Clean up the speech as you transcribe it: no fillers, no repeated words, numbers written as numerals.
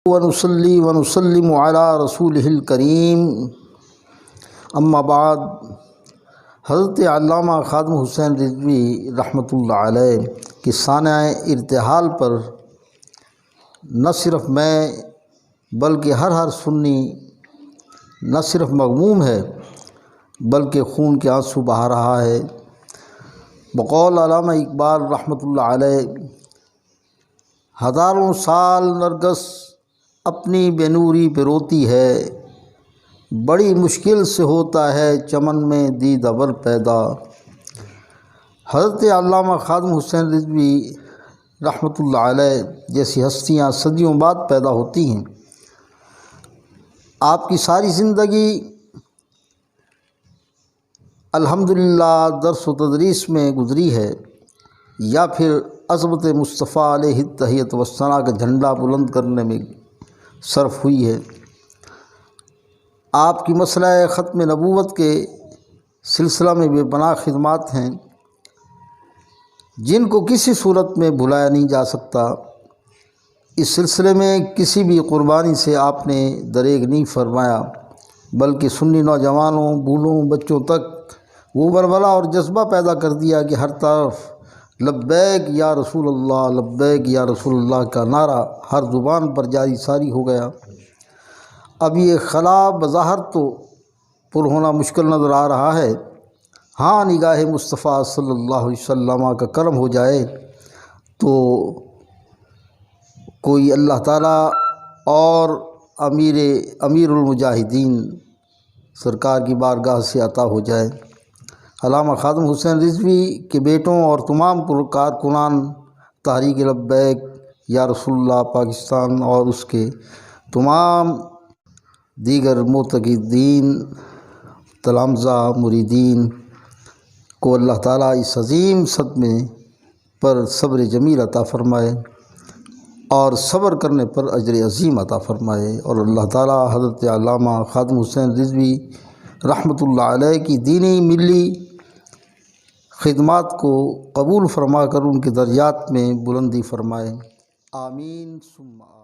ونصلی ونسلم علی رسولہ الکریم اما بعد۔ حضرت علامہ خادم حسین رضوی رحمۃ اللہ علیہ کی سانحہ ارتحال پر نہ صرف میں بلکہ ہر سنی نہ صرف مغموم ہے بلکہ خون کے آنسو بہا رہا ہے۔ بقول علامہ اقبال رحمۃ اللہ علیہ، ہزاروں سال نرگس اپنی بے نوری پہ روتی ہے، بڑی مشکل سے ہوتا ہے چمن میں دید ابر پیدا۔ حضرت علامہ خادم حسین رضوی رحمۃ اللہ علیہ جیسی ہستیاں صدیوں بعد پیدا ہوتی ہیں۔ آپ کی ساری زندگی الحمدللہ درس و تدریس میں گزری ہے یا پھر عظمت مصطفیٰ علیہ التحیۃ والثناء کا جھنڈا بلند کرنے میں صرف ہوئی ہے۔ آپ کی مسئلہ ختم نبوت کے سلسلہ میں بے پناہ خدمات ہیں جن کو کسی صورت میں بھلایا نہیں جا سکتا۔ اس سلسلے میں کسی بھی قربانی سے آپ نے دریغ نہیں فرمایا، بلکہ سنی نوجوانوں، بوڑھوں، بچوں تک وہ ولولہ اور جذبہ پیدا کر دیا کہ ہر طرف لبیک یا رسول اللہ، لبیک یا رسول اللہ کا نعرہ ہر زبان پر جاری ساری ہو گیا۔ اب یہ خلا بظاہر تو پر ہونا مشکل نظر آ رہا ہے، ہاں نگاہ مصطفیٰ صلی اللہ علیہ وسلم کا کرم ہو جائے تو کوئی اللہ تعالیٰ اور امیر المجاہدین سرکار کی بارگاہ سے عطا ہو جائے۔ علامہ خادم حسین رضوی کے بیٹوں اور تمام کارکنان تحریک لبیک یا رسول اللہ پاکستان اور اس کے تمام دیگر معتقدین، تلامذہ، مریدین کو اللہ تعالیٰ اس عظیم صدمے پر صبر جمیل عطا فرمائے اور صبر کرنے پر اجر عظیم عطا فرمائے، اور اللہ تعالیٰ حضرت علامہ خادم حسین رضوی رحمۃ اللہ علیہ کی دینی ملی خدمات کو قبول فرما کر ان کے درجات میں بلندی فرمائے، آمین ثم آمین۔